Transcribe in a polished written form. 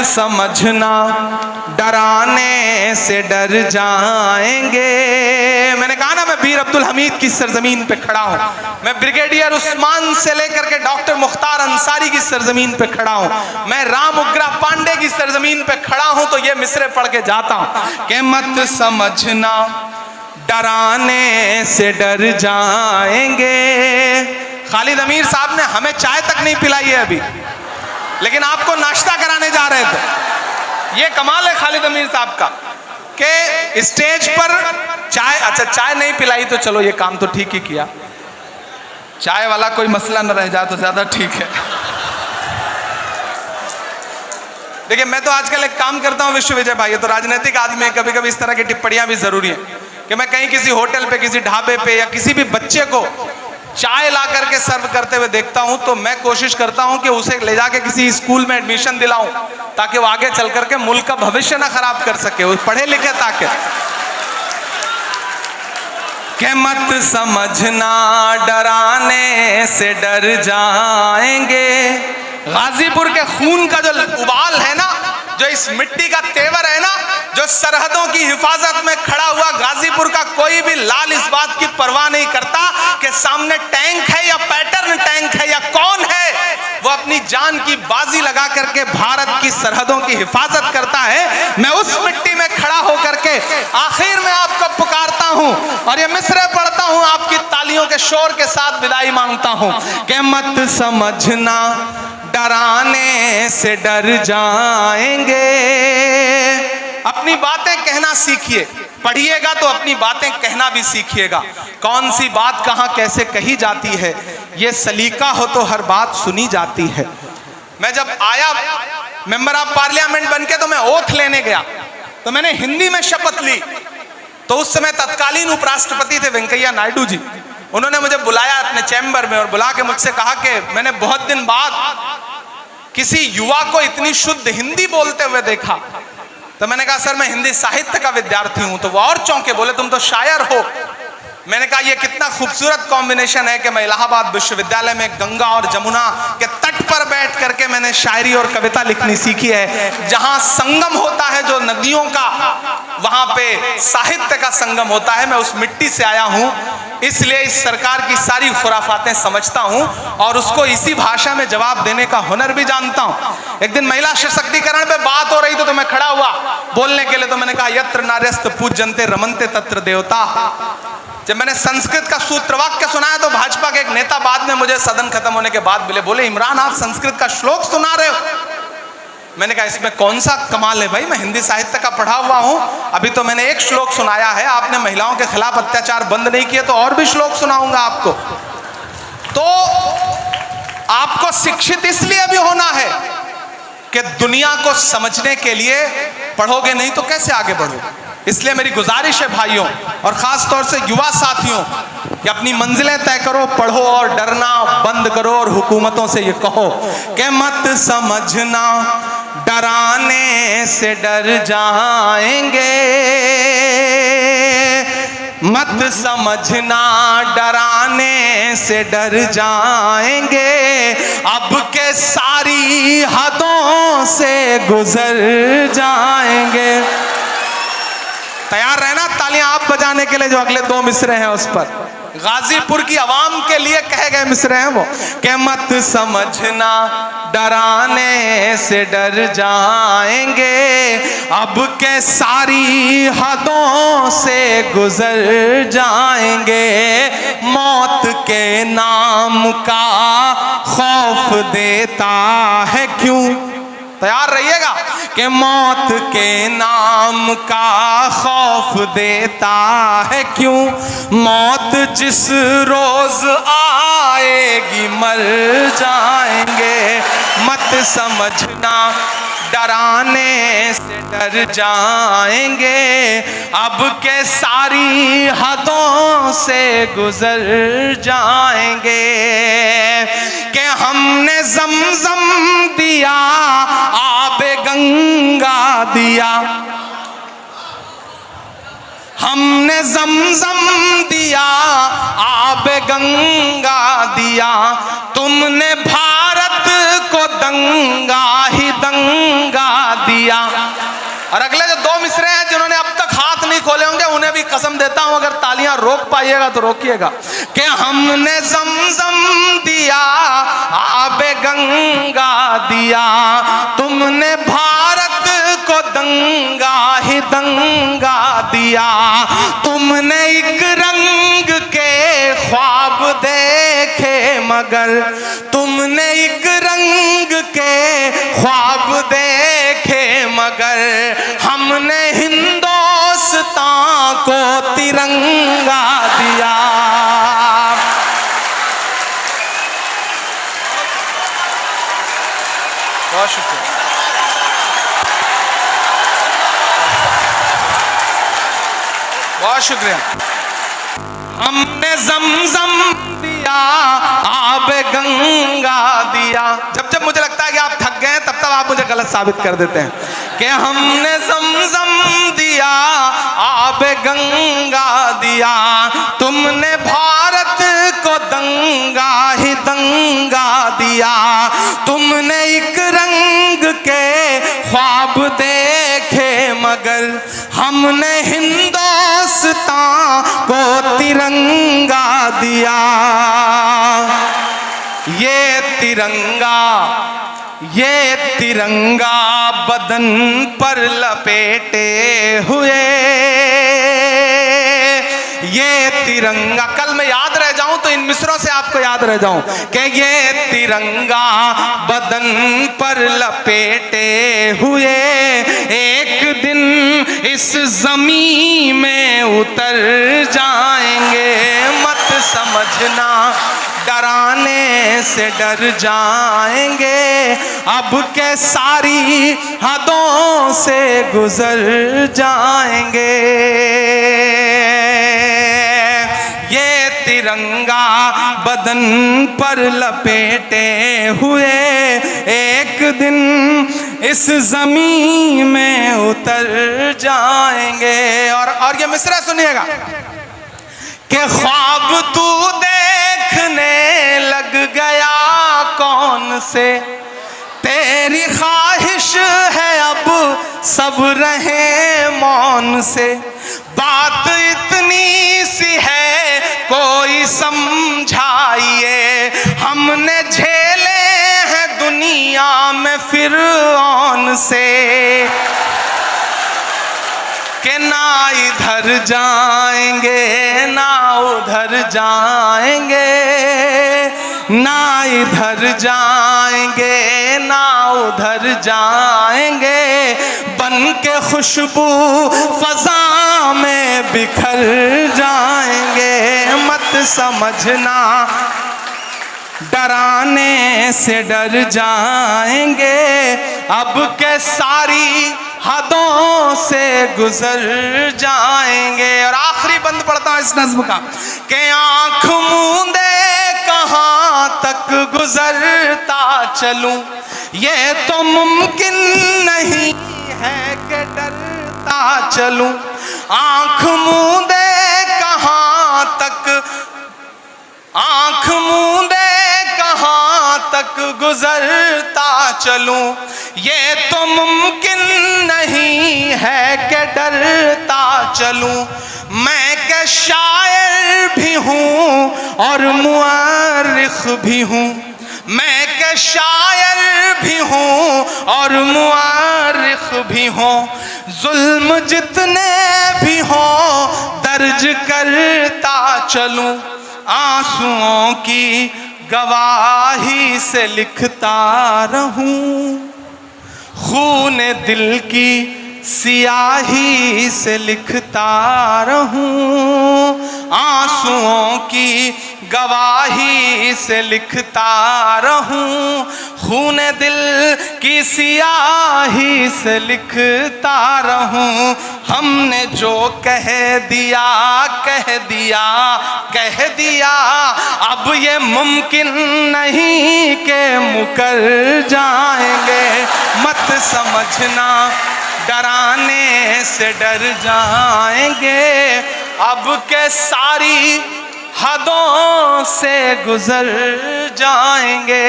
समझना डराने से डर जाएंगे। मैंने कहा ना मैं बीर अब्दुल हमीद की सरजमीन पे खड़ा हूँ, मैं ब्रिगेडियर उस्मान से लेकर के डॉक्टर मुख्तार अंसारी की सरजमीन पे खड़ा हूँ, मैं राम उग्रा पांडे की सरजमीन पे खड़ा हूँ, तो ये मिसरे पढ़ के जाता हूँ कि मत समझना डराने से डर जाएंगे। खालिद अमीर साहब ने हमें चाय तक नहीं पिलाई है अभी, लेकिन आपको नाश्ता कराने जा रहे थे। ये कमाल है खालिद अमीर साहब का कि स्टेज पर चाय, अच्छा चाय नहीं पिलाई तो चलो ये काम तो ठीक ही किया, चाय वाला कोई मसला न रह जाए तो ज्यादा ठीक है। देखिए मैं तो आजकल एक काम करता हूँ विश्व विजय भाई, तो राजनीतिक आदमी है, कभी कभी इस तरह की टिप्पणियां भी जरूरी है कि मैं कहीं किसी होटल पे, किसी ढाबे पे या किसी भी बच्चे को चाय ला करके सर्व करते हुए देखता हूं तो मैं कोशिश करता हूं कि उसे ले जाके किसी स्कूल में एडमिशन दिलाऊं ताकि वो आगे चल करके मुल्क का भविष्य ना खराब कर सके, वो पढ़े लिखे ताकि। कि मत समझना डराने से डर जाएंगे। गाजीपुर के खून का जो उबाल है ना, जो इस मिट्टी का तेवर है ना, जो सरहदों की हिफाजत में खड़ा हुआ गाजीपुर का कोई भी लाल इस बात की परवाह नहीं करता कि सामने टैंक है या पैटर्न टैंक है या कौन है, वो अपनी जान की बाजी लगा करके भारत की सरहदों की हिफाजत करता है। मैं उस मिट्टी में खड़ा होकर के आखिर में आपको पुकारता हूं और ये मिसरे पढ़ता हूं, आपकी तालियों के शोर के साथ विदाई मांगता हूं कि मत समझना डराने से डर जाएंगे। अपनी बातें कहना सीखिए, पढ़िएगा तो अपनी बातें कहना भी सीखिएगा। कौन सी बात कहाँ कैसे कही जाती है, ये सलीका हो तो हर बात सुनी जाती है। मैं जब आया मेंबर ऑफ पार्लियामेंट बनके तो मैं ओथ लेने गया, तो मैंने हिंदी में शपथ ली। तो उस समय तत्कालीन उपराष्ट्रपति थे वेंकैया नायडू जी, उन्होंने मुझे बुलाया अपने चैम्बर में और बुला के मुझसे कहा कि मैंने बहुत दिन बाद किसी युवा को इतनी शुद्ध हिंदी बोलते हुए देखा। तो मैंने कहा सर मैं हिंदी साहित्य का विद्यार्थी हूं। तो वो और चौंके, बोले तुम तो शायर हो। मैंने कहा ये कितना खूबसूरत कॉम्बिनेशन है कि मैं इलाहाबाद विश्वविद्यालय में गंगा और जमुना के तट पर बैठ करके मैंने शायरी और कविता लिखनी सीखी है। जहां संगम होता है जो नदियों का, वहां पे साहित्य का संगम होता है। मैं उस मिट्टी से आया हूं, इसलिए इस सरकार की सारी खुराफातें समझता हूं और उसको इसी भाषा में जवाब देने का हुनर भी जानता हूं। एक दिन महिला सशक्तिकरण पे बात हो रही थी तो मैं खड़ा हुआ बोलने के लिए, तो मैंने कहा यत्र नार्यस्त पूज्यन्ते रमन्ते तत्र देवता। जब मैंने संस्कृत का सूत्र वाक्य सुनाया तो भाजपा के एक नेता बाद में मुझे सदन खत्म होने के बाद बोले इमरान आप संस्कृत का श्लोक सुना रहे हो। मैंने कहा इसमें कौन सा कमाल है भाई, मैं हिंदी साहित्य का पढ़ा हुआ हूं, अभी तो मैंने एक श्लोक सुनाया है। आपने महिलाओं के खिलाफ अत्याचार बंद नहीं किए तो और भी श्लोक सुनाऊंगा आपको। तो आपको शिक्षित इसलिए भी होना है कि दुनिया को समझने के लिए, पढ़ोगे नहीं तो कैसे आगे बढ़ोगे। इसलिए मेरी गुजारिश है भाइयों और खास तौर से युवा साथियों कि अपनी मंजिलें तय करो, पढ़ो और डरना बंद करो और हुकूमतों से ये कहो कि मत समझना डराने से डर जाएंगे। मत समझना डराने से डर जाएंगे, अब के सारी हदों से गुजर जाएंगे। तैयार रहना तालियां आप बजाने के लिए जो अगले दो मिसरे हैं उस पर। गाजीपुर की आवाम के लिए कहे गए मिसरे हैं वो कि मत समझना डराने से डर जाएंगे, अब के सारी हदों से गुजर जाएंगे। मौत के नाम का खौफ देता है क्यों, तैयार रहिएगा कि मौत के नाम का खौफ देता है क्यों। मौत जिस रोज आएगी मर जाएंगे। मत समझना डराने से डर जाएंगे, अब के सारी हदों से गुजर जाएंगे। कि हमने ज़मज़म दिया आबे गंगा दिया, हमने ज़मज़म दिया आबे गंगा दिया, तुमने भारत को दंगा ही दंगा और अगले जो दो मिसरे हैं जिन्होंने अब तक हाथ नहीं खोले होंगे, उन्हें भी कसम देता हूं अगर तालियां रोक पाइएगा तो रोकिएगा। कि हमने ज़मज़म दिया, आबे गंगा दिया, तुमने भारत को दंगा ही दंगा दिया। तुमने एक रंग के ख्वाब देखे मगर, तुमने एक रंग के ख्वाब देखे मगर, हमने हिंदुस्तान को तिरंगा दिया। बहुत शुक्रिया। बहुत शुक्रिया। हमने ज़मज़म दिया, आब गंगा दिया। जब जब मुझे लगता है कि आप थक गए तब तब आप मुझे गलत साबित कर देते हैं कि हमने ज़मज़म दिया, आब गंगा दिया, तुमने भारत को दंगा ही दंगा दिया। तुमने एक रंग के ख्वाब देखे मगर, हमने हिंदुस्तान को तिरंगा दिया। ये तिरंगा बदन पर लपेटे हुए, ये तिरंगा, कल मैं याद रह जाऊं तो इन मिसरों से आपको याद रह जाऊं कि ये तिरंगा बदन पर लपेटे हुए एक दिन इस ज़मीन में उतर जाएंगे। मत समझना डराने से डर जाएंगे, अब के सारी हदों से गुजर जाएंगे। ये तिरंगा बदन पर लपेटे हुए एक दिन इस जमीन में उतर जाएंगे। और ये मिसरा सुनिएगा कि ख्वाब तू देखने लग गया कौन से, तेरी ख्वाहिश है अब सब रहे मौन से। बात इतनी सी है कोई समझाइए, हमने झेले हैं दुनिया में फिरौन से। कि ना इधर जाएंगे ना उधर जाएंगे, ना इधर जाएंगे ना उधर जाएंगे, बन के खुशबू फजा में बिखर जाएंगे। मत समझना डराने से डर जाएंगे, अब के सारी हदों से गुजर जाएंगे। और आखिरी बंद पढ़ता हूं इस नज्म का कि आंख मूंदे कहां तक गुजरता चलूं, ये तो मुमकिन नहीं है कि डरता चलूं। आंख मूंदे कहां तक, आंख मूंदे कहां तक गुजरता चलूं, ये तो मुमकिन नहीं है कि डरता चलूं। मैं क्या शायर भी हूँ और मुअर्रिख भी हूँ, मैं क्या शायर भी हूँ और मुअर्रिख भी हूँ। जुल्म जितने भी हों दर्ज करता चलूं, आंसुओं की गवाही से लिखता रहूं, खून दिल की सियाही से लिखता रहूं, आंसुओं की गवाही से लिखता रहूं, खून दिल की सियाही से लिखता रहूं। हमने जो कह दिया कह दिया कह दिया, अब ये मुमकिन नहीं कि मुकर जाएंगे। मत समझना डराने से डर जाएंगे, अब के सारी हदों से गुजर जाएंगे।